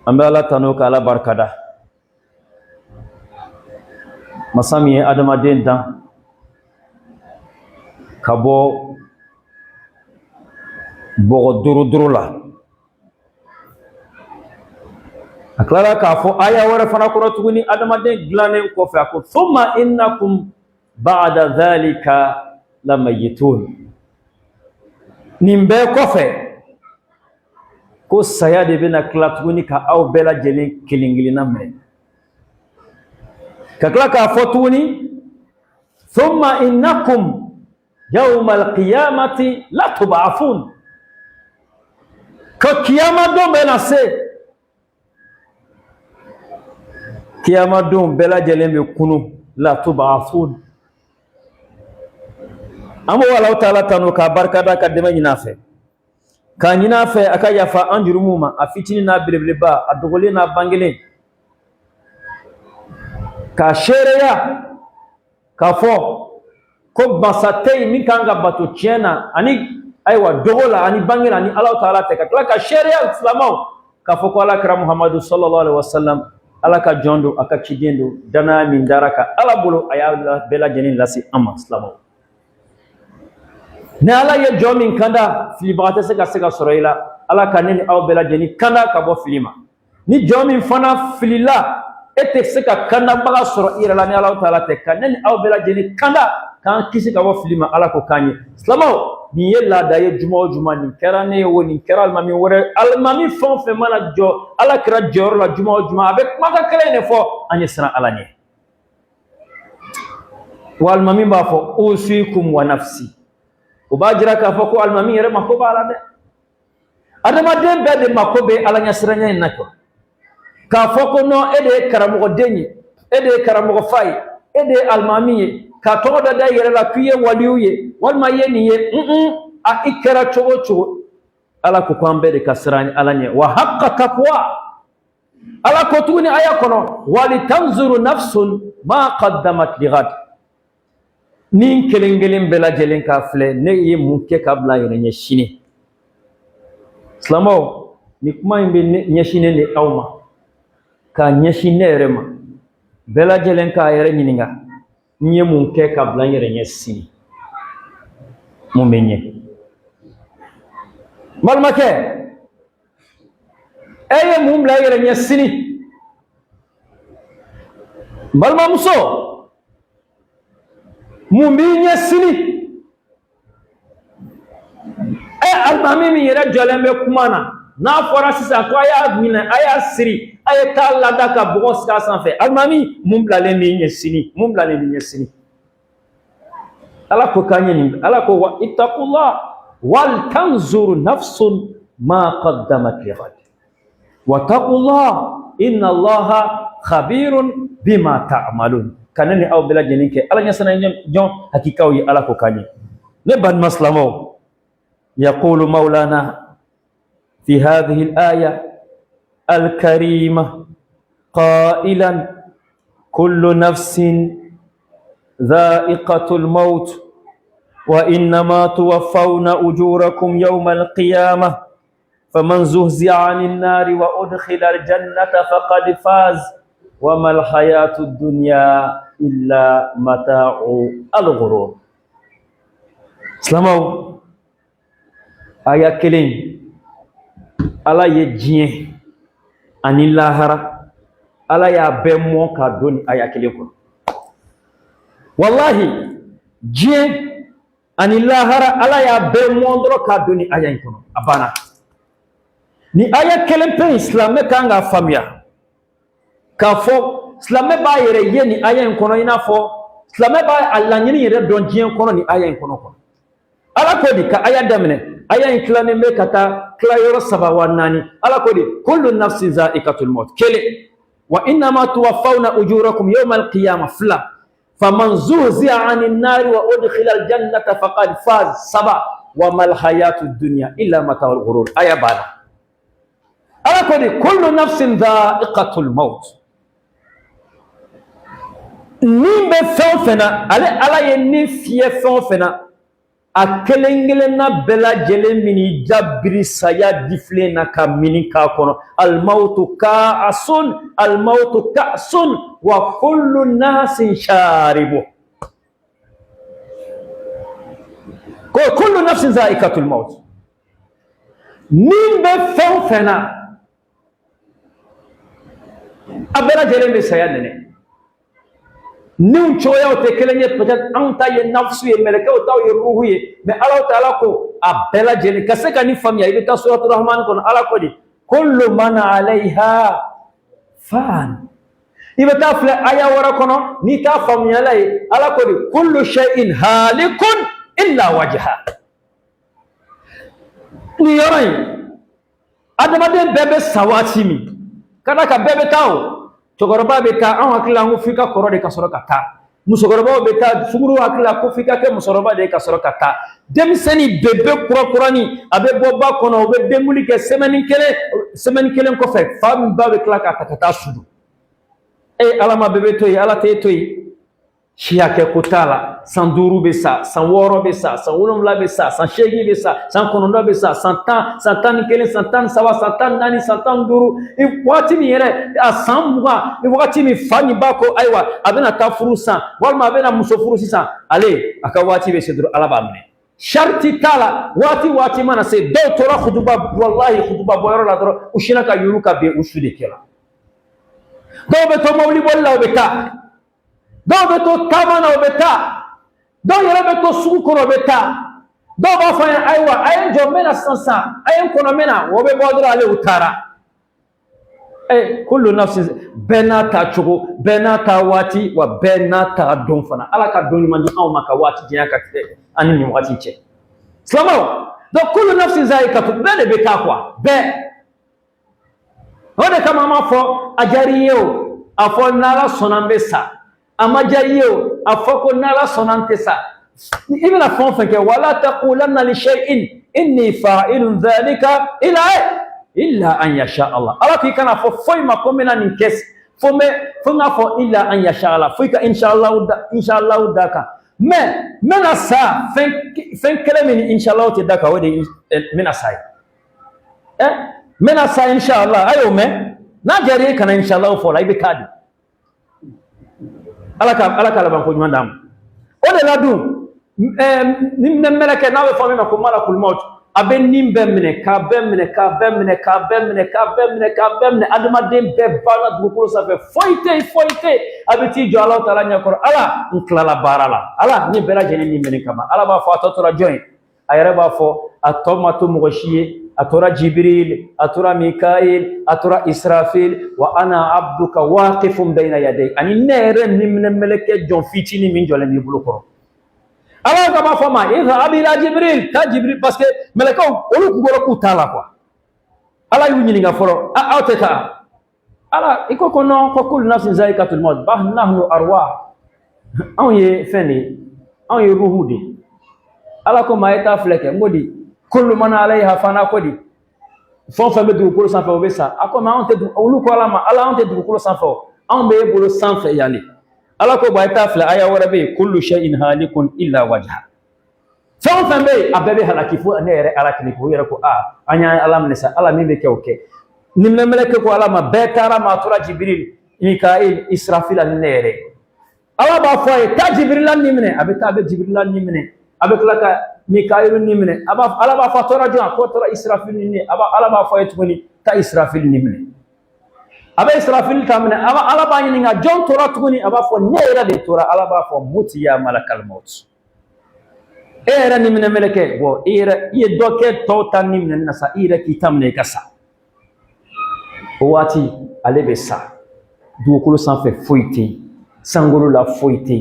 Ambala tano kala barkada masami adamaden dan kabo bogo duru la aklara ka fo aya wara fana ko tuguni adamaden glane ko fa ko thumma innakum ba'da dhalika lamayitun nimbe ko fe ko saya de bena kla tuguni ka aw bela jeli kilingilina me ka kla ka fo tuguni thumma innakum yawm alqiyamati la tub'afun ka kiyama do bena se kiyama don bela jelen be kunu la tub'afun amo wala taala tanu ka barkada ka dema nyinafe ka nyinafe aka yafa anjurumuma afitini na bilebleba adogole na bangele ka shereya ka fo ko basatei min kanga bato chena ani aywa dogola ani bangela ani Allah taala te ka shereya islamao ka fo ko ala kra Muhammadu sallallahu alaihi wasallam ala ka jondo aka kidendo dana min daraka ala bolo aya bela jenin lasi amma islamao ne ala ye jomin kanda filibata se ka soroila ala kaneni aw bela jeni kanda ka bo filima ni jomin fana filila ete se ka kanda baga soro ira la ni ala taala te kaneni aw bela jeni kanda kan kisi ka bo filima ala ko kanye islamao ni yella da ye juma ni kerane woni keral mami wore al mami fon fe mala jo ala kra jor la juma avec maka kele ne fo anyesra ala ni wal mami ba fo usikum wa nafsi ubajira ka fo ko al mami yere mako bala de adama de be de mako be ala nyasranya nako ka fo ko no ede karamo denyi ede karamo fay ede al mami ka to da yere la kuye waliuye wal mayeni ye a ikra chogo ala ko kwambe de kasrani ala nye wa haqqa taqwa ala ko tuni aya kono wali tanzuru nafsun ma qaddamat lighad nin kelengelen bela jelen ka fle ne ye munke kabla yere nye shini islamo ni kuma imbe nye shine ne awma ka nye shine rema bela jelen ka yere nyininga nye munke kabla yere nye sini mumenye malmake eye mumla yere nye sini malma muso muminye sini almami mi yere jolembe kumana na fora sisa ko aya mina aya siri aya kala daka bogos ka sanfe almami mumla le minye sini ala ko kanye ni ala ko wa ittaqullah wal tanzur nafsun ma qaddamat lighad wa taqullah inna allaha khabirun bima ta'malun kanani aw bila jeninke ala nyasana jon hakika wi ala ko kanye ne ban maslamo yaqulu maulana fi hadhihi al-aya al-karima qailan kullu nafsin ذائقة الموت وإنما توفون أجوركم يوم القيامة فمن زهزع عن النار وأدخل الجنة فقد فاز وما الحياة الدنيا إلا متاع الغرور سلامو آية كلين على يجين أن الله على يبمو كدون آية كلين wallahi je anillahara ala ya be mondro ka doni aya inkono abana ni aya kelempe islame kanga famia kafo islame ba yere ye ni aya inkono ina fo islame ba alla nyini yere don je inkono ni aya inkono ko ala ko di ka aya damne aya inklane me kata klayoro sabawanani ala ko di kullu nafsin za'iqatul maut kele wa inna ma tuwaffawna ujurakum yawmal qiyamah fla faman zuhzi'a 'anil nari wa udkhila al-jannata faqad faz saba wa mal hayatud dunya illa mata'ul ghurur aya bana ala ko di kullu nafsin dha'iqatul maut ni be fena ale ala ye ni fie fena a kelengelenna bela jelen mini jabri saya difle na ka mini ka kono al mautu ka'sun wa kullu nasin sharibu ko kullu nafsin za'iqatul maut nimbe fena abela jelen be saya nene nin coyaw te kelen ye peut-être an ta ye nafsu ye melekaw taw ye ruhu ye mais Allah taala ko a bɛɛ lajɛlen ka se ka ni faamuya i bɛ taa suratul rahman kɔnɔ Allah ko di kullu man alayha fan i bɛ taa filɛ aya wɛrɛ kɔnɔ n'i t'a faamuyala ye Allah ko di kullu shay'in halikun illa wajha ni yɔrɔ in adamaden bɛɛ bɛ sa waati min ka da ka bɛɛ bɛ taa o cɛkɔrɔba bɛ taa an hakili la ko f'i ka kɔrɔ de ka sɔrɔ ka taa musokɔrɔbaw bɛ taa sunguru hakili la ko f'i ka kɛ musokɔrɔba de ka sɔrɔ ka taa denmisɛnnin bebe kurakurani a bɛ bɔ ba kɔnɔ o bɛ denkundi kɛ semaine kelen kɔfɛ fa min ba bɛ tila k'a ta ka taa sudu ala ma bɛɛ bɛ to yen ala t'e to yen si hakɛ ko t'a la san 5 bɛ sa san 6 bɛ sa san 7 bɛ sa san 8 bɛ sa san 9 bɛ sa san 10 san 11 san 13 san 14 san 15 waati min yɛrɛ a san 20 waati min fa ni ba ko ayiwa a bɛna taa furu san walima a bɛna muso furu sisan ale a ka waati bɛ se dɔrɔn ala b'a minɛ sharti t'a la waati mana se dɔw tora khutuba wallahi khutuba bɔyɔrɔ la dɔrɔn u sinna ka yuru ka bɛn u su de kɛra dɔw bɛ to mobili boli la u bɛ taa dɔw bɛ to taama na u bɛ taa dɔw yɛrɛ bɛ to sugu kɔnɔ u bɛ taa dɔw b'a fɔ an ye ayiwa a ye n jɔ n bɛna sisan a ye n kɔnɔ n bɛna o bɛ bɔ dɔrɔn ale u taara kullu nafsin bɛɛ n'a ta cogo bɛɛ n'a ta waati wa bɛɛ n'a ta don fana ala ka don ɲuman di anw ma ka waati janya ka tigɛ ani nin waati cɛ silamɛw donc kullu nafsin za'iqatu bɛɛ de bɛ taa quoi bɛɛ o de kama an b'a fɔ a diyara i ye o a fɔ n'ala sɔnna n bɛ sa a ma diya i ye o a fɔ ko n'ala sɔnna n tɛ sa i bɛna fɛn o fɛn kɛ wala taqulanna li shay'in inni fa'ilun dhalika illa an yasha Allah ala k'i kana fɔ foyi ma ko n bɛna nin kɛ fo n k'a fɔ illa an yasha Allah fo i ka inshallah da kan mais n bɛna sa fɛn kelen min inshallah tɛ da kan o de n bɛna sa ye n bɛna sa inshallah a y'o mɛn n'a diyara i kana inshallah fɔ la i bɛ taa di ala ka laban ko ɲuman d'an ma o de la dun ni mɛlɛkɛ n'a bɛ fɔ min ma ko malakul maut a bɛ nin bɛɛ minɛ k'a bɛɛ minɛ adamaden bɛɛ banna dugukolo sanfɛ foyi tɛ yen a bɛ t'i jɔ ala taala ɲɛkɔrɔ ala n tilala baara la ala ne bɛɛ lajɛlen nin minɛ kama ala b'a fɔ a tɔ tora jɔn ye a yɛrɛ b'a fɔ a tɔ ma to mɔgɔ si ye a tora jibril a tora mikail a tora israfil wa ana abduka waqifun bayna yaday ani ne yɛrɛ nin minɛ mɛlɛkɛ jɔn fitinin min jɔlen b'i bolo kɔrɔ ala ka b'a fɔ ma idhab ila jibril ta jibril parce que mɛlɛkɛw olu kun bɔra k'u t'a la quoi ala y'u ɲininka fɔlɔ aw tɛ taa ala i ko non ko kullu nafsin za'iqatul maut bah nahnu arwah anw ye fɛn de ye anw ye ruhu de ye ala ko maa ye taa filɛ kɛ n ko di kullu man alayha fana ko di fɛn o fɛn bɛ dugukolo sanfɛ o bɛ sa a ko anw tɛ olu ko ala ma ala anw tɛ dugukolo sanfɛ o anw bɛ e bolo sanfɛ yan de ala ko a ye taa filɛ aya wɛrɛ bɛ yen kullu shay'in halikun illa wajha fɛn o fɛn bɛ yen a bɛɛ bɛ halaki fo ne yɛrɛ ala kelen ko yɛrɛ ko an y'a ala minɛ sa ala min bɛ kɛ o kɛ ni mɛlɛkɛ ko ala ma bɛɛ taara ma a tora jibril mikail israfil ani ne yɛrɛ ala b'a fɔ a ye taa jibril ni minɛ a bɛ taa a bɛ jibril ni minɛ a bɛ tila ka mikail ni minɛ ala b'a fɔ a tora jɔn a ko tora israfil ni ala b'a fɔ a ye tuguni taa israfil ni minɛ a bɛ israfil ta minɛ ala b'a ɲininka jɔn tora tuguni a b'a fɔ ne yɛrɛ de tora ala b'a fɔ muti ya malakal maut e yɛrɛ ni minɛ mɛlɛkɛ bon i ye dɔ kɛ tɔw ta ni minɛ na sa i yɛrɛ k'i ta minɛ i ka sa o waati ale bɛ sa dugukolo sanfɛ foyi tɛ yen sankolo la foyi tɛ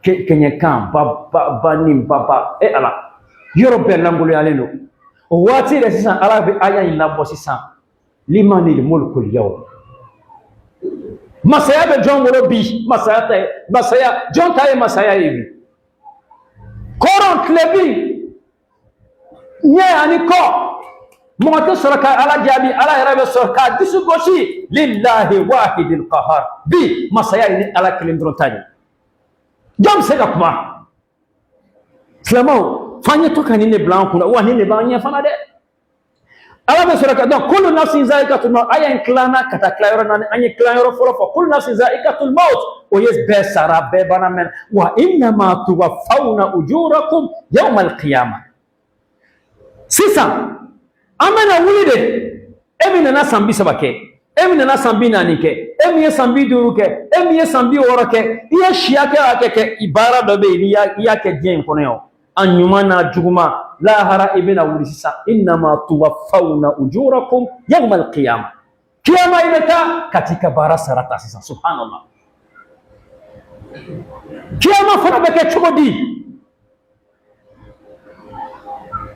yen kɛɲɛkan ba ni ba ala yɔrɔ bɛɛ langoloyalen don o waati yɛrɛ sisan ala bɛ aya in labɔ sisan limanil mulkul yawm masaya bɛ jɔn bolo bi masaya jɔn ta ye masaya ye bi kɔrɔn tile bi ɲɛ ani kɔ mɔgɔ tɛ sɔrɔ ka ala jaabi ala yɛrɛ bɛ sɔrɔ k'a disi gosi lillahi wahidil qahar bi masaya ye ni ala kelen dɔrɔn ta ye jɔn bɛ se ka kuma silamɛw fanye to kan ne blanc kuna wa ne ba nya fana de ala be sura ka donc kullu nafsin za'iqatul maut ayan klana kata klayoro nan anya klayoro folo fo kullu nafsin za'iqatul maut o yes be sara be bana men wa inna ma tuwaffawna ujurakum yawm al-qiyamah sisa amana wulide emina na sambi sabake emina na sambi nanike emiye sambi duruke emiye sambi woroke iya shiake akeke ibara dobe ni ya ke dien kono yo anyuma na juguma la hara ibina wuli sisa inna ma tuwaffawna ujurakum yawm al-qiyamah kiyama imeta katika bara sarata sisa subhanallah kiyama fara beke chugodi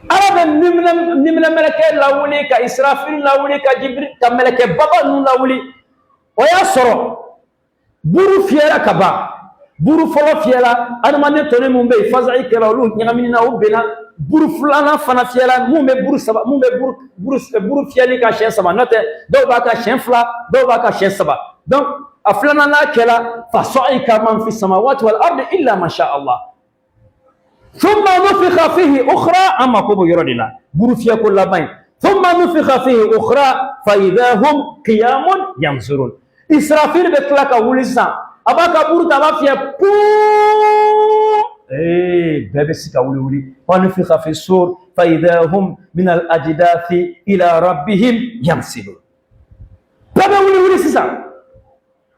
arabe nimna meleke lawuli ka israfil lawuli ka jibril ka meleke baba nu lawuli o ya soro buru fiera kaba buru folo fiera adamane tone mumbe faza'i kala lu nyagamina ubena buru fulana fana fiera mumbe buru saba mumbe buru fieli ka shen saba note do ba ka shen fla do ba ka shen saba donc aflana la kala fasa'i man fi samawati wal ardi illa ma sha Allah ثم نفخ فيه أخرى أما كوبو يردنا بروفيا كل باين ثم نفخ فيه أخرى فإذا هم قيام ينظرون إسرافيل بتلاك ولسا أباك بورتا بافيا بو بيبسيكا ولي ونفخ في السور فإذا هم من الأجداث إلى ربهم ينسلون بابا ولي سيسا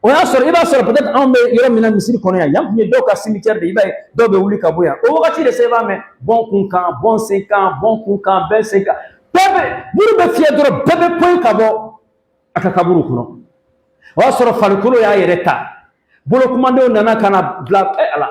on a sorti il va sortir peut-être on met il y a misiri konoya yam ni do ka cimetière de iba do be wuli ka boya o wakati de seva mais bon kunkan bon 5 ans bon kunkan ben 5 ans bebe buru be fie dro bebe point ka bo aka kaburu kuno o soro falkulo ya yereta bolo kumando nana kana bla ala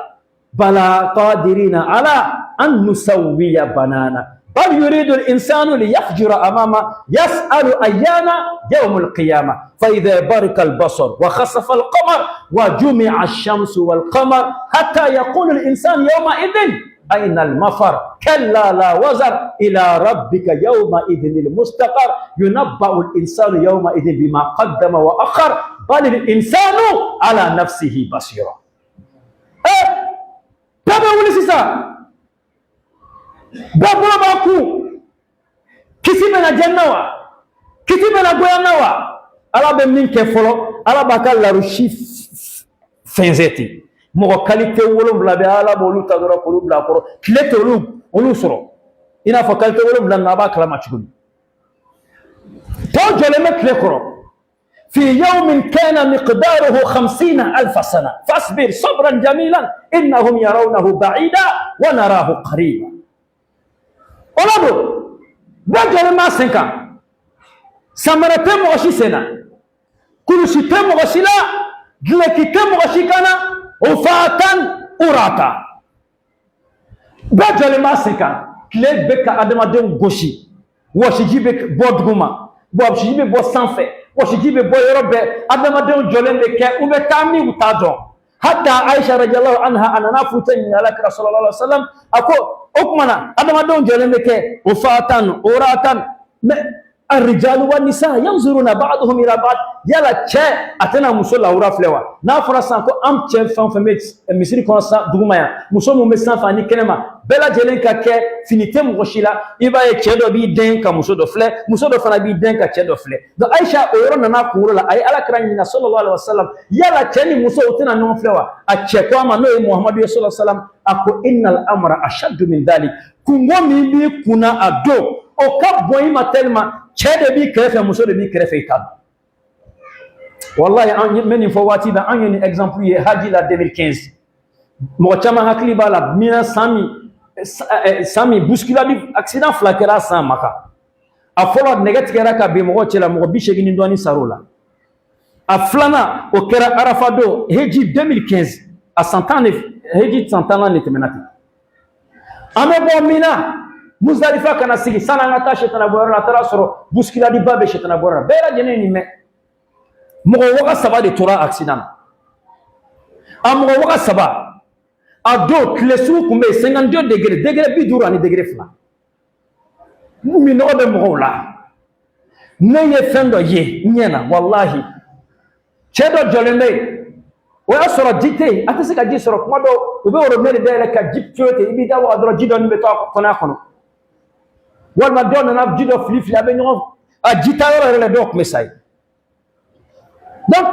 bala qadirina ala an nusawwiya banana بل يريد الإنسان ليفجر أمامه يسأل أيانا يوم القيامة فإذا برق البصر وخسف القمر وجمع الشمس والقمر حتى يقول الإنسان يومئذ أين المفر كلا لا وزر إلى ربك يومئذ المستقر ينبأ الإنسان يومئذ بما قدم وأخر بل الإنسان على نفسه بصيرا بابا ولسيسا babula baku kisi bena jannawa kiti bena goyanawa ala be min ke folo ala baka la rushi fenzeti mo qualité wolo bla be ala bolu tadoro ko bla ko kilete olu soro ina fa qualité wolo bla na ba kala ma chugul to jole me kle koro في يوم كان مقداره 50,000 سنة فاصبر صبرا جميلا إنهم يرونه بعيدا ونراه قريبا olado bajale ma 5 ans samarate mo shisena kulushi temo shila gleki temo shikana ufatan urata bajale ma 5 ans kle beka adama den goshi washijibe bodguma bo shijibe bo sanfe washijibe bo yorobe adama den jolende ke ube tami utado hatta Aisha radhiyallahu anha anana futani ala Rasulullah sallallahu alaihi wasallam ako okmana adama don jolende ke ufatan uratan الرجال والنساء ينظرون بعضهم الى بعض يلا تشي اتنا مسلا ورا فلوا نا فرسان كو ام تشي فان فميت مسيري كونسا دوغمايا مسو مو مسان فاني كنما بلا جلين كا كي فينيتي مغشيلا يبا يتشدو بي دين كا مسو دو فله مسو دو فنا بي دين كا تشدو فله دو عائشه اورو نانا كورولا اي على كرانينا صلى الله عليه وسلم يلا تشني مسو وتنا نون فلوا اتشكو ما نو محمد صلى الله عليه وسلم اكو ان الامر اشد من ذلك كونغومي بي كنا ادو o ka boyi matelma chede bi krefe muso de bi krefe ikad wallahi an meni fo wati da an yoni exemple ye haji la 2015 mo chama hakli bala mina sami buskila bi accident flakera sa maka a folo negati kera ka be mo chela mo bi shegini ndoni sarola a flana o kera arafado haji 2015 a 100 ans haji 100 ans ne temenati ame bo mina Muzdalifa kana sigi sana ngata shetana borana tara soro buskila di babe shetana borana bera jeneni me mo waka saba de tora accident am waka saba ado klesu kumbe 52 degré bi dura ni degré fla mi no be mo la ne ye fendo ye nyena wallahi chedo jolende o y'a sɔrɔ ji tɛ yen a tɛ se ka ji sɔrɔ kuma dɔw u bɛ robinet de dayɛlɛ ka ji tuyau ten i b'i da waga dɔrɔn ji dɔɔni bɛ to a kɔnɔ walima dɔw nana ji dɔ fili a bɛ ɲɔgɔn a ji ta yɔrɔ yɛrɛ la dɔw tun bɛ sa yen donc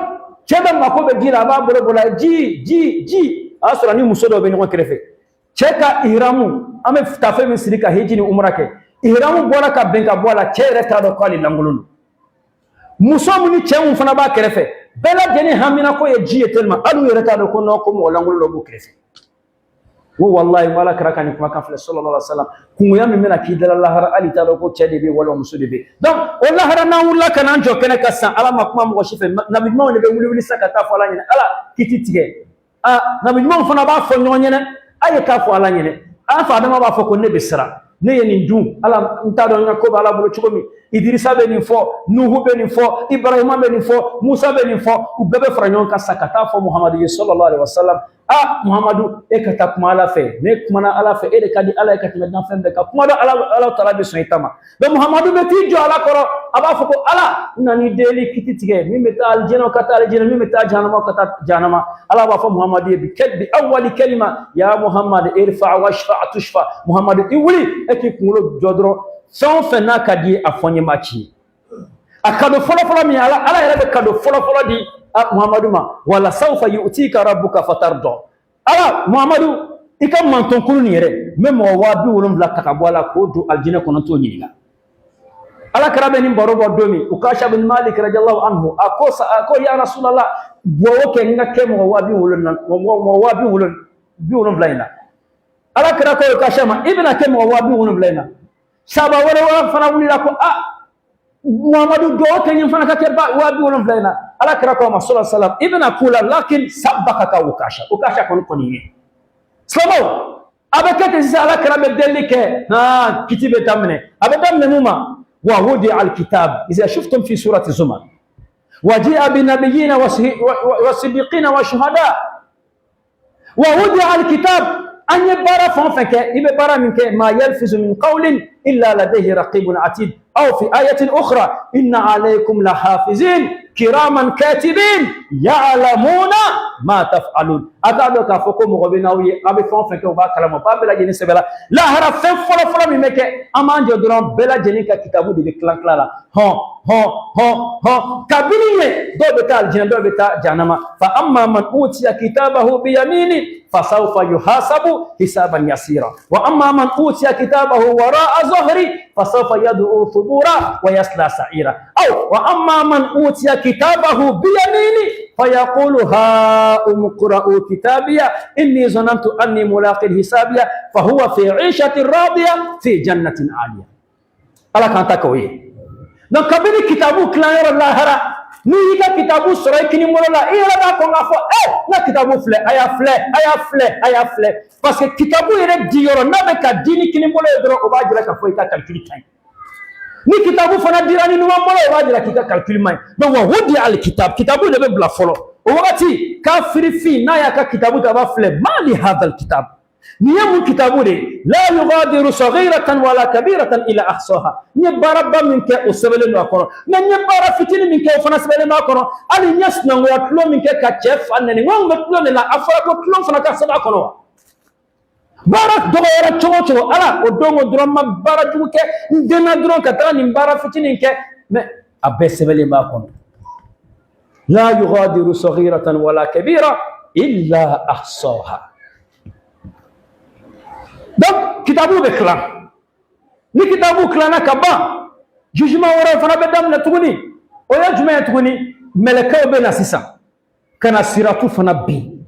cɛ bɛ mako bɛ ji la a b'a bolo bɔ la ji a y'a sɔrɔ ni muso dɔw bɛ ɲɔgɔn kɛrɛfɛ cɛ ka ihramu an bɛ tafe min siri ka hiji ni umra kɛ ihramu bɔra ka bɛn ka bɔ a la cɛ yɛrɛ t'a dɔn k'ale lankolon don muso min ni cɛ min fana b'a kɛrɛfɛ bɛɛ lajɛlen hamina ko ye ji ye tellement hali u yɛrɛ t'a dɔn ko non ko mɔgɔ lankolon dɔ b'u kɛrɛfɛ wo wallahi wala kɛra ka nin kumakan filɛ sallallahu alaihi wasallam kungoya min bɛna k'i dala lahara hali t'a dɔn ko cɛ de bɛ walima muso de bɛ donc o lahara n'an wulila ka n'an jɔ kɛnɛ ka san ala ma kuma mɔgɔ si fɛ nabi ɲumanw de bɛ wuli sa ka taa fɔ ala ɲɛna ala kiti tigɛ nabi ɲumanw fana b'a fɔ ɲɔgɔn ɲɛna a ye taa fɔ ala ɲɛna an fa adama b'a fɔ ko ne bɛ siran ne ye nin dun ala n t'a dɔn n ka ko bɛ ala bolo cogo min Idrissa bɛ nin fɔ Nuhu bɛ nin fɔ Ibrahima bɛ nin fɔ Musa bɛ nin fɔ u bɛɛ bɛ fara ɲɔgɔn kan sa ka taa fɔ Muhamadu ye sallallahu alaihi wasallam Muhamadu e ka taa kuma ala fɛ ne kumana ala fɛ e de ka di ala ye ka tɛmɛ danfɛn bɛɛ kan kuma dɔ ala taala bɛ sɔn i ta ma mais Muhamadu bɛ t'i jɔ ala kɔrɔ a b'a fɔ ko ala n na ni deli kiti tigɛ min bɛ taa alijɛnɛw ka taa alijɛnɛ min bɛ taa jahanamaw ka taa jahanama ala b'a fɔ Muhamadu ye bi awwali kalima ya Muhammad irfa washfa tushfa Muhamadu i wuli e k'i kunkolo jɔ dɔrɔn fɛn o fɛn n'a ka di ye a fɔ n ye ma ci a kado fɔlɔfɔlɔ min ala yɛrɛ bɛ kado fɔlɔfɔlɔ di Muhamadu ma wala sawfa yu'tika rabbuka fatarda ala Muhamadu i ka mantɔnkuru nin yɛrɛ n bɛ mɔgɔ 70,000 ta ka bɔ a la k'o don alijinɛ kɔnɔ t'o ɲininka ala kɛra bɛ nin baro bɔ don min Ukasha bin Malik radiyallahu anhu a ko ya Rasulallah duwawu kɛ n ka kɛ mɔgɔ 70,000 in na ala kɛra ko Ukasha ma i bɛna kɛ mɔgɔ 70,000 in na sahaba wɛrɛ fana wulila ko Muhamadu duwawu kɛ n fana ka kɛ 70,000 in na ala kɛra ko ma sallallahu alaihi wasallam i bɛna k'u la lakin sabaka ka Ukasha kɔni ye silamɛw a bɛ kɛ ten sisan ala kɛra bɛ delili kɛ kiti bɛ daminɛ a bɛ daminɛ mun ma ووضع الكتاب إذا شفتم في سورة الزمر وجيء بالنبيين والصديقين والشهداء ووضع الكتاب أن يبارا فانفك يبارا منك ما يلفظ من قول إلا لديه رقيب عتيد أو في آية أخرى إن عليكم لحافظين كراما كاتبين يعلمون ما تفعلون أكادو كافوكو مغبناوي أبي فانفك وبا كلام بابلا جيني سبلا لا هرا فلا من مكة أمان جدران بلا جينيكا كتابو دي كلان كلالا كابيني دو بتا الجنة دو بتا جانما فأما من أوتي كتابه بيمينه فسوف يحاسب حسابا يسيرا وأما من أوتي كتابه وراء ظهري فسوف يدعو ثبورا ويصلى سعيرا أو وأما من أوتي كتابه بيمينه فيقول هاؤم اقرءوا كتابي إني ظننت أني ملاق حسابي فهو في عيشة راضية في جنة عالية ألا كان تكوي donc kabini kitabu kilayɔrɔ lahara n'i y'i ka kitabu sɔrɔ i kinibolo la i yɛrɛ b'a kɔn k'a fɔ n ka kitabu filɛ a y'a filɛ parce que kitabu yɛrɛ di yɔrɔ n'a bɛ ka di ni kinibolo ye dɔrɔn o b'a jira k'a fɔ i ka calcul ka ɲi ni kitabu fana dira ni numan bolo o b'a jira k'i ka calcul man ɲi donc wa wudi al kitab kitabu de bɛ bila fɔlɔ o wagati kafirifin n'a y'a ka kitabu ta a b'a filɛ ma li hadal kitab نيم كتابه لا يغادر صغيرة ولا كبيرة إلى أحصاها نبارة منك وسبل ما كنا نبارة فتن منك وفنسبل ما كنا على يسنا ويطلو منك كشف أنني وان بطلون لا أفرق بطلون فنك سبع كنا بارك دغيرة شو ألا ودوم درما بارك جوك ندنا درون كتان نبارة فتن منك ما أبى سبل ما كنا لا يغادر صغيرة ولا كبيرة إلا أحصاها donc kitabu bɛ kilan ni kitabu kilanna ka ban jugement wɛrɛ fana bɛ daminɛ tuguni o ye jumɛn ye tuguni mɛlɛkɛw bɛ na sisan ka na siratu fana bin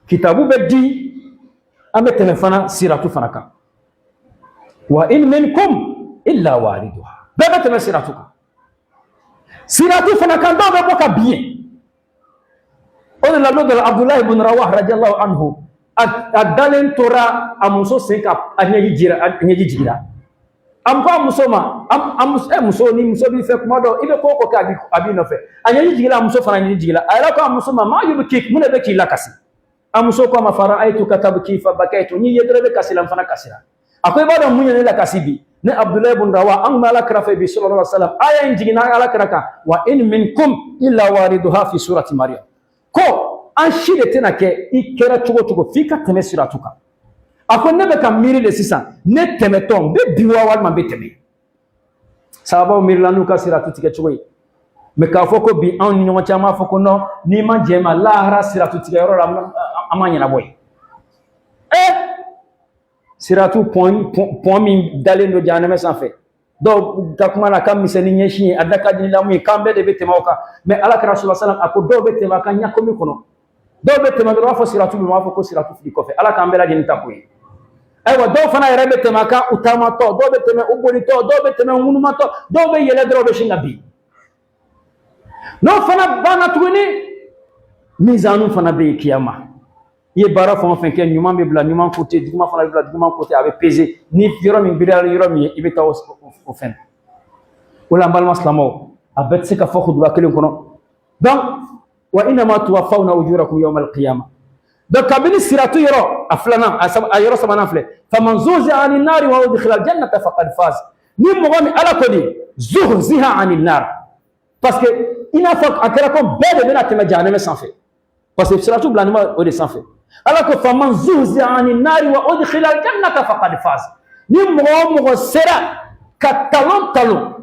kitabu bɛ di an bɛ tɛmɛ fana siratu fana kan wa in minkum illa wariduha bɛɛ bɛ tɛmɛ siratu kan siratu fana kan dɔw bɛ bɔ ka bin o de la n'o dɔ Abdulahi ibn Rawah radiyallahu anhu a dalen tora a muso sen ka a ɲɛji jigira an ko a muso ma muso ni muso b'i fɛ kuma dɔ i bɛ ko o ko kɛ a b'i nɔfɛ a ɲɛji jigila a muso fana ɲɛji jigila a yɛrɛ ko a muso ma maa yubkik mun de bɛ k'i lakasi a muso ko a ma fara'aytuka tabki fa bakaytu n'i ye dɔrɔn i bɛ kasi la n fana kasira a ko i b'a dɔn mun ye ne lakasi bi ne Abdulahi ibn Rawah an bɛ Alakira fɛ bi sallallahu alaihi wasallam aya in jiginna Alakira kan wa in minkum illa wariduha fi surati Maryam ko an si de tɛna kɛ I kɛra cogo cogo f'i ka tɛmɛ siratu kan a ko ne bɛ ka miiri de sisan ne tɛmɛtɔ n bɛ bi wa walima n bɛ tɛmɛ sahabaw miirila n'u ka siratu tigɛ cogo ye mais k'a fɔ ko bi anw ni ɲɔgɔn cɛ an b'a fɔ ko non n'i ma jɛ ma lahara siratu tigɛ yɔrɔ la an ma ɲɛnabɔ ye siratu pɔn min dalen don jahanɛmɛ sanfɛ dɔw ka kuma na ka misɛn ni ɲɛsin ye a da ka di ni lamu ye k'an bɛɛ de bɛ tɛmɛ o kan mais alakira sallallahu alaihi wasallam a ko dɔw bɛ tɛmɛ a ka ɲakomi kɔnɔ dɔw bɛ tɛmɛ dɔrɔn u b'a fɔ siratu bɛ b'a fɔ ko siratu fili kɔfɛ ala k'an bɛɛ lajɛlen ta ko ye ayiwa dɔw fana yɛrɛ bɛ tɛmɛ a kan u taamatɔ dɔw bɛ tɛmɛ u bolitɔ dɔw bɛ tɛmɛ u ŋunumatɔ dɔw bɛ yɛlɛ dɔrɔn u bɛ sin ka bin n'o fana banna tuguni mizanu fana bɛ yen kiyama I ye baara fɛn o fɛn kɛ ɲuman bɛ bila ɲuman côté juguman fana bɛ bila juguman côté a bɛ peser ni yɔrɔ min birila yɔrɔ min ye I bɛ taa o fɛn o la n balima silamɛw a bɛɛ tɛ se ka fɔ kutuba kelen kɔnɔ donc wa innama tuwaffawna ujurakum yawmal qiyamah donc kabini siratu yɔrɔ a filanan a yɔrɔ sabanan filɛ faman zuhziha ani nari wa udkhila aljannata faqad faz ni mɔgɔ min ala ko di zuhziha ani nar parce que i n'a fɔ a kɛra ko bɛɛ de bɛna tɛmɛ jahanɛmɛ sanfɛ parce que siratu bilanen bɛ o de sanfɛ ala ko faman zuhziha ani nari wa udkhila aljannata faqad faz ni mɔgɔ o mɔgɔ sera ka talon talon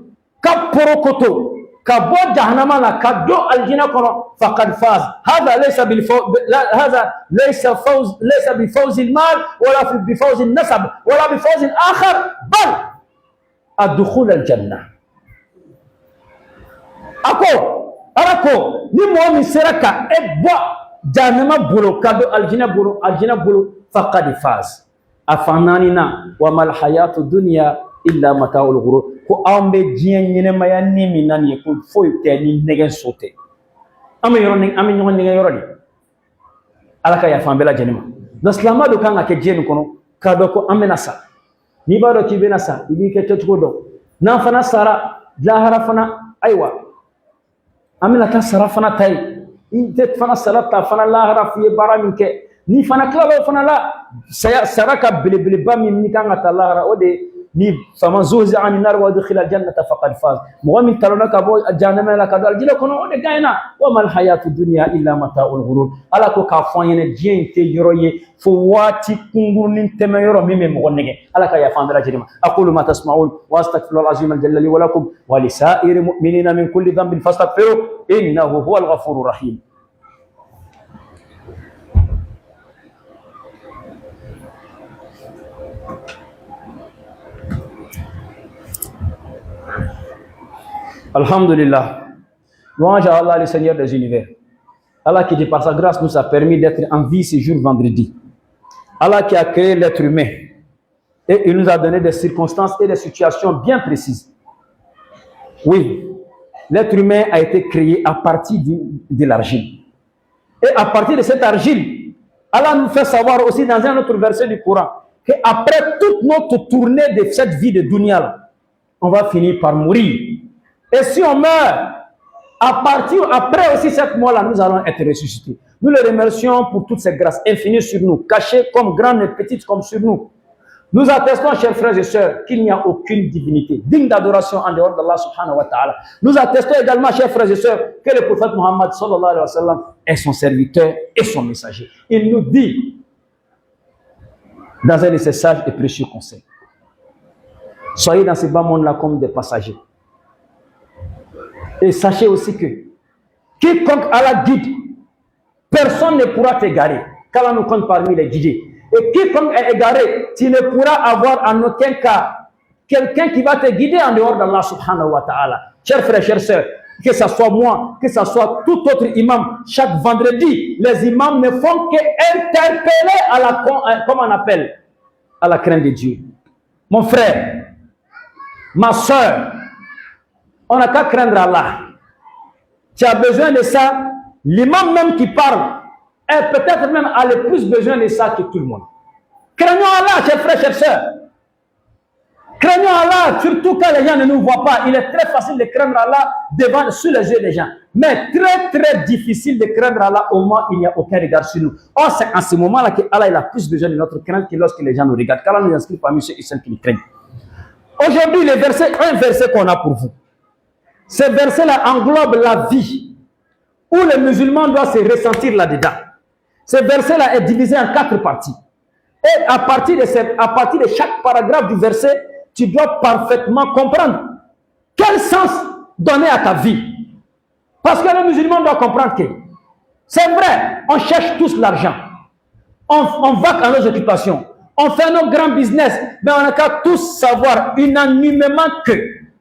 ka porokoto ka bɔ jahanama la ka don aljina kɔnɔ faqad faz hada laysa bifawz almal wala bifawz alnasab wala bifawz akhar bal adkhul aljanna ako arako ni mɔgɔ min sera ka bɔ jahanama bolo ka don aljina bolo faqad faz afananina wa mal hayatu dunya illa mata'ul ghurur ko an bɛ diɲɛ ɲɛnɛmaya ni min na nin ye ko foyi tɛ ni nɛgɛso tɛ an bɛ ɲɔgɔn nɛgɛ yɔrɔ de ala ka yafa an bɛɛ lajɛlen ma donc silamɛ dɔ kan ka kɛ diɲɛ nin kɔnɔ k'a dɔn ko an bɛna sa n'i b'a dɔn k'i bɛna sa I b'i kɛ kɛcogo dɔn n'an fana sara lahara fana ayiwa an bɛna taa sara fana ta ye I tɛ fana sara ta fana lahara f'i ye baara min kɛ ni fana tilala o fana la sara ka belebeleba min kan ka taa lahara o de ni faman zuhziha ani nar wa udkhila aljannata faqad faz mɔgɔ min talonna ka bɔ jahanama la ka don aljinɛ kɔnɔ o de gagnera wa mal hayatu dunya illa mata'ul ghurur ala ko k'a fɔ an ɲɛna diɲɛ in tɛ yɔrɔ ye fo waati kunkurunin tɛmɛ yɔrɔ min bɛ mɔgɔ nɛgɛ ala ka yafa an bɛɛ lajɛlen ma aqulu ma tasma'un wa astaghfirullaha al-azim al-jalla li wa lakum wa li sa'iri mu'minina min kulli dhanbin fastaghfiruhu innahu huwal ghafurur rahim. Alhamdulillah, louange à Allah le Seigneur des univers. Allah qui, par sa grâce, nous a permis d'être en vie ce jour vendredi. Allah qui a créé l'être humain et il nous a donné des circonstances et des situations bien précises. Oui, l'être humain a été créé à partir de l'argile. Et à partir de cette argile, Allah nous fait savoir aussi dans un autre verset du Coran qu'après toute notre tournée de cette vie de dunya, on va finir par mourir. Et si on meurt, après aussi cette mort-là, nous allons être ressuscités. Nous le remercions pour toutes ces grâces infinies sur nous, cachées comme grandes et petites comme sur nous. Nous attestons, chers frères et sœurs, qu'il n'y a aucune divinité digne d'adoration en dehors d'Allah subhanahu wa ta'ala. Nous attestons également, chers frères et sœurs, que le prophète Muhammad sallallahu alayhi wa sallam est son serviteur et son messager. Il nous dit, dans un de ses sages et précieux conseils, soyez dans ce bas monde-là comme des passagers. Et sachez aussi que quiconque Allah guide, personne ne pourra t'égarer, car Allah nous compte parmi les guidés. Et quiconque est égaré, tu ne pourras avoir en aucun cas quelqu'un qui va te guider en dehors d'Allah subhanahu wa ta'ala. Chers frères, chères sœurs, que ce soit moi, que ce soit tout autre imam, chaque vendredi, les imams ne font qu'interpeller comment on appelle, à la crainte de Dieu. Mon frère, ma soeur, on n'a qu'à craindre Allah. Tu as besoin de ça. L'imam même qui parle est peut-être même a le plus besoin de ça que tout le monde. Craignons Allah, chers frères, chers sœurs. Craignons Allah, surtout quand les gens ne nous voient pas. Il est très facile de craindre Allah sous les yeux des gens. Mais très, très difficile de craindre Allah au moment où il n'y a aucun regard sur nous. Or, c'est en ce moment-là que Allah il a plus besoin de notre crainte que lorsque les gens nous regardent. Car Allah nous inscrit parmi ceux et celles qui nous craignent. Aujourd'hui, un verset qu'on a pour vous. Ce verset-là englobe la vie où le musulman doit se ressentir là-dedans. Ce verset-là est divisé en 4 parties. Et à partir de chaque paragraphe du verset, tu dois parfaitement comprendre quel sens donner à ta vie. Parce que le musulman doit comprendre que c'est vrai, on cherche tous l'argent. On va dans nos occupations. On fait nos grands business. Mais on n'a qu'à tous savoir unanimement que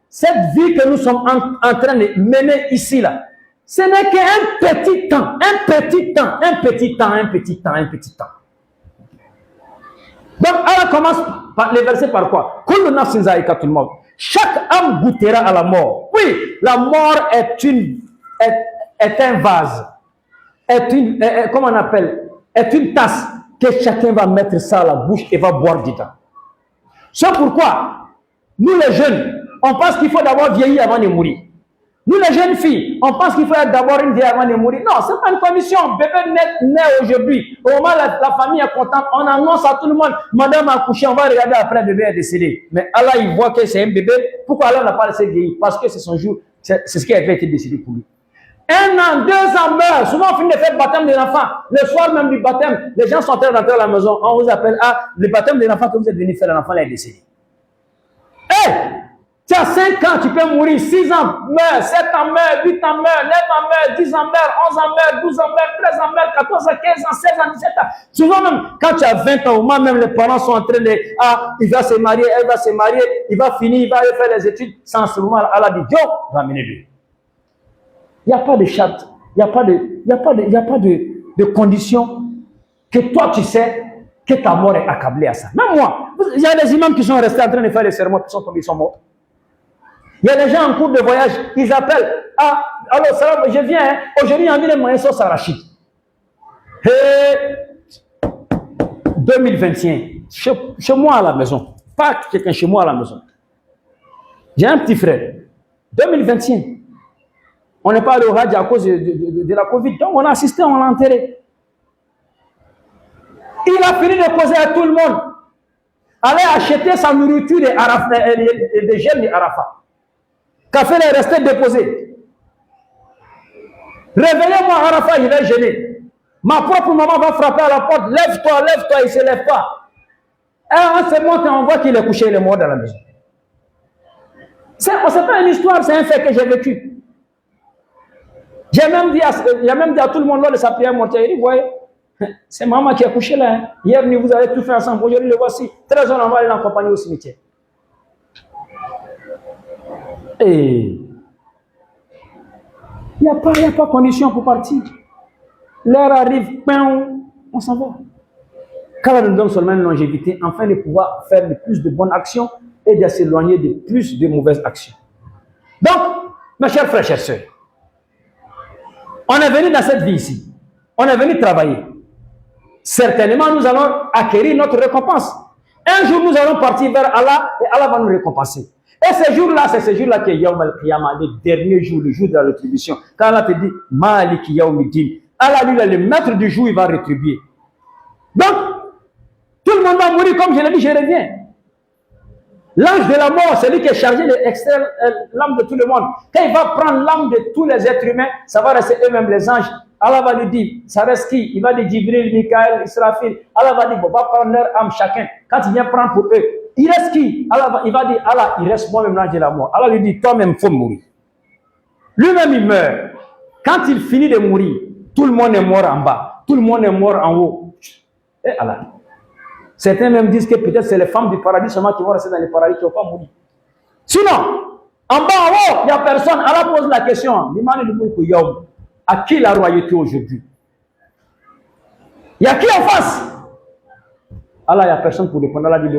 cette vie que nous sommes en train de mener ici, là, ce n'est qu'un petit temps, un petit temps. Donc, Allah commence les versets par quoi? Chaque âme goûtera à la mort. Oui, la mort est un vase, comment on appelle, est une tasse que chacun va mettre ça à la bouche et va boire dedans. C'est pourquoi, nous les jeunes, on pense qu'il faut d'abord vieillir avant de mourir. Nous les jeunes filles, on pense qu'il faut d'abord une vieille avant de mourir. Non, ce n'est pas une condition. Bébé naît aujourd'hui. Au moment où la famille est contente, on annonce à tout le monde, madame a accouché, on va regarder après, le bébé est décédé. Mais Allah, il voit que c'est un bébé. Pourquoi Allah n'a pas laissé vieillir? Parce que c'est son jour, c'est ce qui avait été décidé pour lui. 1 an, 2 ans meurt. Souvent, on finit de faire le baptême de l'enfant. Le soir même du baptême, les gens sont en train d'entrer à la maison. On vous appelle, le baptême de l'enfant que vous êtes venu faire, l'enfant est décédé. Tu as 5 ans, tu peux mourir. 6 ans, meurt. 7 ans, meurt. 8 ans, meurt. 9 ans, meurt. 10 ans, meurt. 11 ans, meurt. 12 ans, meurt. 13 ans, meurt. 14 ans, 15 ans, 16 ans, 17 ans. Souvent même, quand tu as 20 ans, au moins même les parents sont en train de, il va se marier, elle va se marier, il va finir, il va aller faire les études. Sans ce moment, Allah dit, Dieu va amener lui. Il n'y a pas de charte, il n'y a pas de condition que toi tu sais que ta mort est accablée à ça. Même moi, il y a des imams qui sont restés en train de faire les sermons, qui sont tombés, ils sont morts. Il y a des gens en cours de voyage, ils appellent, alors salam, je viens, hein, aujourd'hui en ville, moyens sont Sarachid. Et 2021, chez moi à la maison, pas quelqu'un chez moi à la maison. J'ai un petit frère, 2021. On n'est pas allé au Hajj à cause de la Covid. Donc, on a assisté, on l'a enterré. Il a fini de causer à tout le monde. Allez acheter sa nourriture des gènes de Arafat. Café est resté déposé. Réveillez-moi, Arafat, il est gêné. Ma propre maman va frapper à la porte. Lève-toi, lève-toi, il ne se lève pas. Et on se monte et on voit qu'il est couché, il est mort dans la maison. Ce n'est pas une histoire, c'est un fait que j'ai vécu. J'ai même dit à tout le monde lors de sa prière mortuaire, il dit, voyez, c'est maman qui a couché là. Hein. Hier, vous avez tout fait ensemble. Aujourd'hui, le voici. 13 ans, on va aller l'accompagner au cimetière. Et il n'y a pas de condition pour partir. L'heure arrive, on s'en va. Qu'Allah nous donne seulement une longévité, afin de pouvoir faire de plus de bonnes actions et de s'éloigner de plus de mauvaises actions. Donc, mes chers frères, chers sœurs, on est venu dans cette vie ici. On est venu travailler. Certainement, nous allons acquérir notre récompense. Un jour, nous allons partir vers Allah et Allah va nous récompenser. Et ce jour-là, c'est ce jour-là qui est Yawm al-Qiyamah, le dernier jour, le jour de la rétribution. Quand Allah te dit, Maliki Yawmiddin, Allah, lui, le maître du jour, il va rétribuer. Donc, tout le monde va mourir, comme je l'ai dit, je reviens. L'ange de la mort, c'est lui qui est chargé d'extraire l'âme de tout le monde. Quand il va prendre l'âme de tous les êtres humains, ça va rester eux-mêmes les anges. Allah va lui dire, ça reste qui? Il va dire Jibril, Mikaël, Israfil. Allah va dire, bon, va prendre leur âme chacun. Quand il vient prendre pour eux, il reste qui? Il va dire, Allah, il reste moi-même l'ange de la mort. Allah lui dit, toi-même, il faut mourir. Lui-même, il meurt. Quand il finit de mourir, tout le monde est mort en bas. Tout le monde est mort en haut. Et Allah. Certains même disent que peut-être c'est les femmes du paradis seulement qui vont rester dans le paradis, qui ne vont pas mourir. Sinon, en bas, en haut, il n'y a personne. Allah pose la question. À qui la royauté aujourd'hui? Il y a qui en face? Allah, il n'y a personne pour répondre. Allah dit,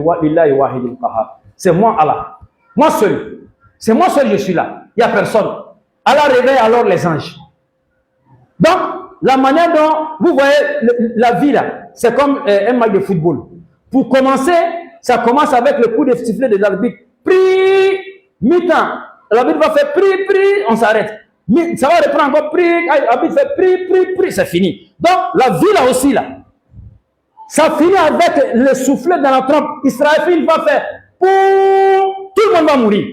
c'est moi Allah. Moi seul. C'est moi seul, je suis là. Il n'y a personne. Allah réveille alors les anges. Donc, la manière dont vous voyez la vie là, c'est comme un match de football. Pour commencer, ça commence avec le coup de sifflet de l'arbitre. Prix, mi-temps. L'arbitre va faire prix, on s'arrête. Ça va reprendre encore prix, l'arbitre fait prix, c'est fini. Donc, la vie là aussi là, ça finit avec le soufflet dans la trompe. Israfil va faire pour, tout le monde va mourir.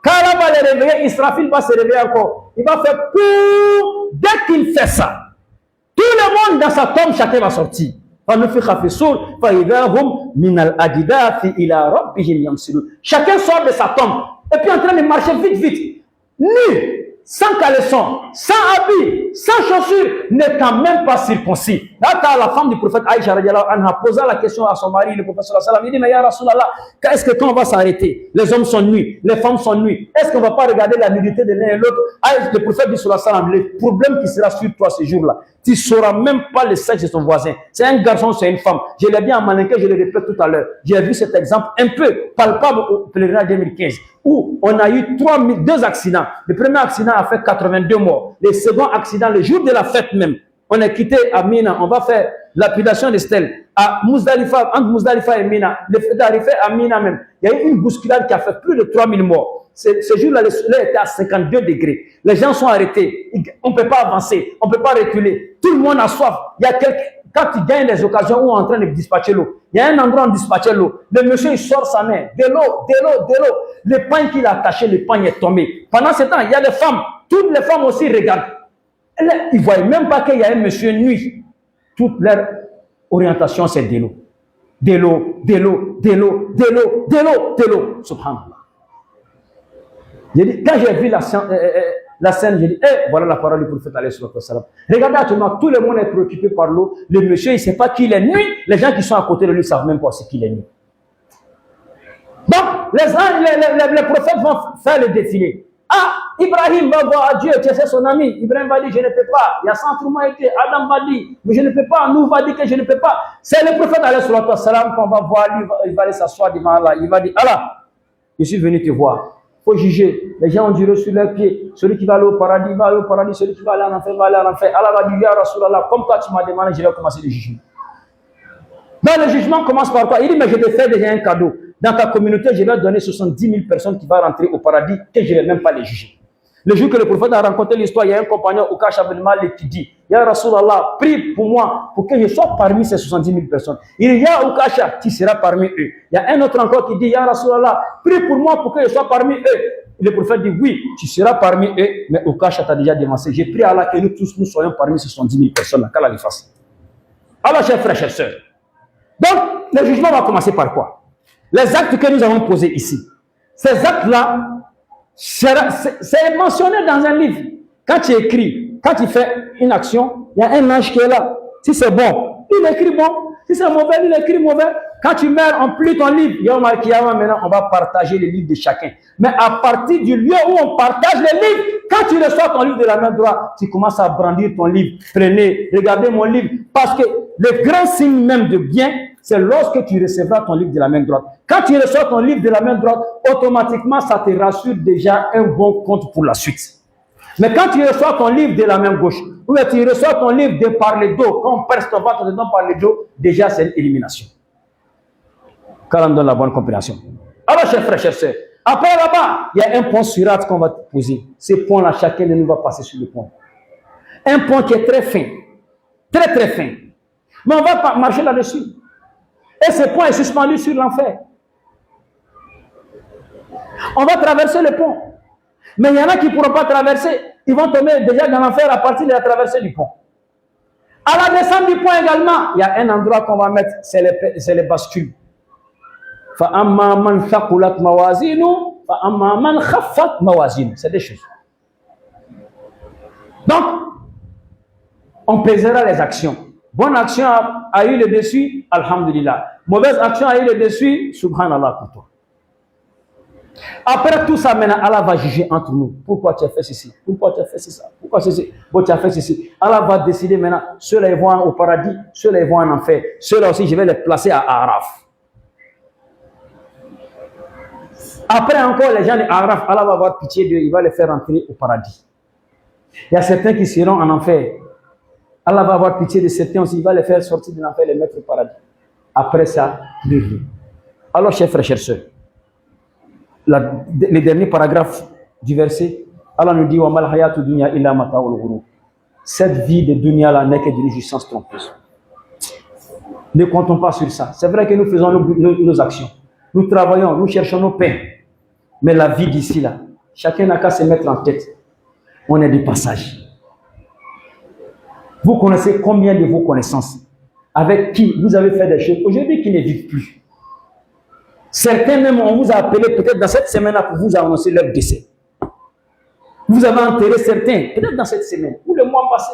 Quand Allah va les réveiller, Israfil va se réveiller encore. Il va faire pour, dès il fait ça, tout le monde dans sa tombe, chacun va sortir. Chacun sort de sa tombe et puis en train de marcher vite, vite, nu, sans caleçon, sans habit, sans chaussures, n'étant même pas circoncis. Là, quand la femme du prophète Aïcha a posé la question à son mari, le prophète sallallahu alayhi wa sallam, il dit, mais ya Rasulallah, est-ce que quand on va s'arrêter, les hommes sont nus, les femmes sont nues, est-ce qu'on ne va pas regarder la nudité de l'un et l'autre? Le prophète dit sallallahu alayhi wa sallam, le problème qui sera sur toi ce jour-là, tu ne sauras même pas le sexe de ton voisin. C'est un garçon, c'est une femme. Je l'ai dit en malinqué, je le répète tout à l'heure. J'ai vu cet exemple un peu palpable au pèlerinage 2015, où on a eu 2 accidents. Le premier accident a fait 82 morts. Le second accident, le jour de la fête même, on est quitté à Mina, on va faire lapidation des stèles à Muzdalifa, entre Muzdalifa et Mina. Le fait d'arriver à Mina même, il y a eu une bousculade qui a fait plus de 3000 morts. Ce jour-là, le soleil était à 52 degrés. Les gens sont arrêtés. On ne peut pas avancer. On ne peut pas reculer. Tout le monde a soif. Il y a quand tu gagnes des occasions où on est en train de dispatcher l'eau, il y a un endroit où on dispatche l'eau. Le monsieur, il sort sa main. De l'eau, de l'eau, de l'eau. Le pain qu'il a attaché, le pain est tombé. Pendant ce temps, il y a des femmes. Toutes les femmes aussi regardent. Ils ne voient même pas qu'il y a un monsieur nuit. Toute leur orientation, c'est de l'eau. De l'eau, de l'eau, de l'eau, de l'eau, de l'eau, de l'eau. Subhanallah. Quand j'ai vu la scène, j'ai dit, voilà la parole du prophète alayhi salam. Regardez actuellement, tout le monde est préoccupé par l'eau. Le monsieur, il ne sait pas qu'il est nu. Les gens qui sont à côté de lui ne savent même pas qu'il est nu. Donc, les prophètes vont faire le défilé. Ah, Ibrahim va voir Dieu, c'est son ami. Ibrahim va dire, je ne peux pas. Il y a 100 tourments été. Adam va dire, mais je ne peux pas. Nous va dire que je ne peux pas. C'est le prophète alayhi salam qu'on va voir, lui, il va aller s'asseoir devant Allah. Il va dire, Allah, je suis venu te voir. Il faut juger. Les gens ont duré sur leurs pieds. Celui qui va aller au paradis va aller au paradis. Celui qui va aller en enfer va aller en enfer. Allah va dire, ya Rasulallah, comme toi tu m'as demandé, je vais commencer le jugement. Dans le jugement commence par quoi? Il dit, mais je te fais déjà un cadeau. Dans ta communauté, je vais donner 70 000 personnes qui vont rentrer au paradis que je ne vais même pas les juger. Le jour que le prophète a rencontré l'histoire, il y a un compagnon, Ukash ibn Malik, qui dit, ya Rasulallah, prie pour moi, pour que je sois parmi ces 70 000 personnes. Il dit, ya Ukasha, tu seras parmi eux. Il y a un autre encore qui dit, ya Rasulallah, prie pour moi pour que je sois parmi eux. Le prophète dit, oui, tu seras parmi eux, mais Ukasha t'a déjà devancé. J'ai prié à Allah que nous tous, nous soyons parmi ces 70 000 personnes, qu'Allah les fasse. Alors, chers frères, chers sœurs, donc, le jugement va commencer par quoi? Les actes que nous avons posés ici. Ces actes-là, c'est mentionné dans un livre. Quand tu écris, quand tu fais une action, il y a un ange qui est là. Si c'est bon, il écrit bon. Si c'est mauvais, il écrit mauvais. Quand tu meurs, on plie ton livre. Maintenant, on va partager les livres de chacun. Mais à partir du lieu où on partage les livres, quand tu reçois ton livre de la main droite, tu commences à brandir ton livre. Prenez, regardez mon livre. Parce que le grand signe même de bien, c'est lorsque tu recevras ton livre de la main droite. Quand tu reçois ton livre de la main droite, automatiquement, ça te rassure déjà un bon compte pour la suite. Mais quand tu reçois ton livre de la main gauche, ou bien tu reçois ton livre de par le dos, quand on perce ton ventre dedans par le dos, déjà c'est une élimination. Quand on donne la bonne compréhension. Alors, chers frères, chers sœurs, après là-bas, il y a un pont surat qu'on va te poser. Ce pont-là, chacun de nous va passer sur le pont. Un pont qui est très fin. Très, très fin. Mais on va marcher là-dessus. Et ce pont est suspendu sur l'enfer. On va traverser le pont. Mais il y en a qui ne pourront pas traverser. Ils vont tomber déjà dans l'enfer à partir de la traversée du pont. À la descente du pont également, il y a un endroit qu'on va mettre, c'est les bascules. C'est des choses. Donc, on pesera les actions. Bonne action a eu le dessus, alhamdulillah. Mauvaise action a eu le dessus, subhanallah pour toi. Après tout ça, maintenant, Allah va juger entre nous. Pourquoi tu as fait ceci? Pourquoi tu as fait ça? Pourquoi ceci? Pourquoi tu as fait ceci? Allah va décider maintenant, ceux-là ils vont au paradis, ceux-là ils vont en enfer. Ceux-là aussi, je vais les placer à Araf. Après encore, les gens de Araf, Allah va avoir pitié d'eux, il va les faire entrer au paradis. Il y a certains qui seront en enfer. Allah va avoir pitié de certains aussi, il va les faire sortir de l'enfer et les mettre au paradis. Après ça, plus. Alors, chers frères, chers sœurs, le dernier paragraphe du verset, Allah nous dit wa mal hayatu dunya illa mata'ul ghurur. Cette vie de dunya là n'est que d'une jouissance trompeuse. Ne comptons pas sur ça. C'est vrai que nous faisons nos actions. Nous travaillons, nous cherchons nos pains. Mais la vie d'ici là, chacun n'a qu'à se mettre en tête. On est du passage. Vous connaissez combien de vos connaissances avec qui vous avez fait des choses aujourd'hui qui ne vivent plus. Certains même, on vous a appelé peut-être dans cette semaine-là pour vous annoncer leur décès. Vous avez enterré certains, peut-être dans cette semaine ou le mois passé.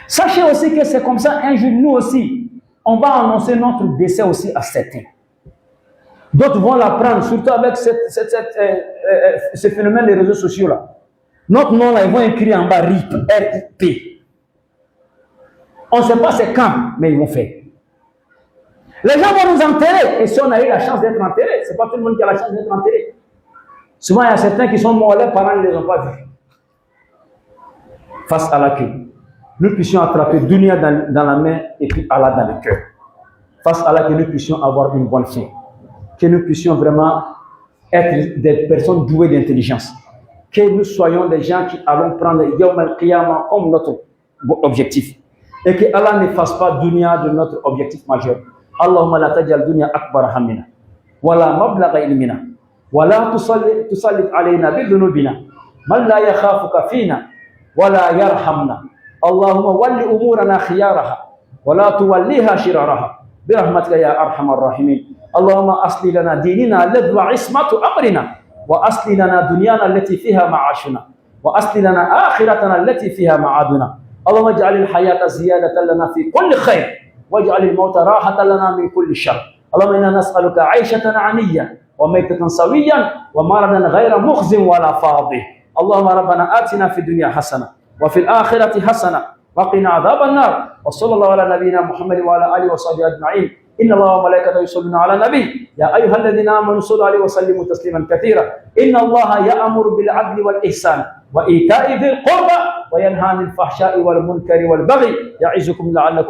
Sachez aussi que c'est comme ça, un jour, nous aussi, on va annoncer notre décès aussi à certains. D'autres vont l'apprendre, surtout avec ce phénomène des réseaux sociaux-là. Notre nom, là, ils vont écrire en bas RIP, R-I-P. On ne sait pas c'est quand, mais ils vont faire. Les gens vont nous enterrer, et si on a eu la chance d'être enterré, ce n'est pas tout le monde qui a la chance d'être enterré. Souvent, il y a certains qui sont morts, leurs parents ne les ont pas vus. Face à la queue. Nous puissions attraper Dunia dans la main et puis Allah dans le cœur. Face à la que nous puissions avoir une bonne fin. Que nous puissions vraiment être des personnes douées d'intelligence. Que nous soyons des gens qui allons prendre Yawm al-Qiyamah comme notre objectif. Et que Allah ne fasse pas Dunia de notre objectif majeur. Allahumma la tajal dunya akbar hamina. Wala mablagha ilmina. Wala tusallit alayna bidunubina. Man la yakhafuka fina. Wala yarhamna. اللهم ول أمورنا خيارها ولا توليها شرارها برحمتك يا أرحم الراحمين اللهم أصلح لنا ديننا الذي عصمة أمرنا وأصلح لنا دنيانا التي فيها معاشنا وأصلح لنا آخرتنا التي فيها معادنا اللهم اجعل الحياة زيادة لنا في كل خير واجعل الموت راحة لنا من كل شر اللهم إنا نسألك عيشة عنية وميتة سويا ومرضا غير مخز ولا فاضح اللهم ربنا آتنا في الدنيا حسنة وفي الآخرة حسنة وقنا عذاب النار وصلى الله على نبينا محمد وعلى آله وصحبه أجمعين إن الله وملائكته يصلون على النبي يا أيها الذين آمنوا صلوا عليه وسلموا تسليما كثيرا إن الله يأمر بالعدل والإحسان وإيتاء ذي القربى وينهى عن الفحشاء والمنكر والبغي يعظكم لعلكم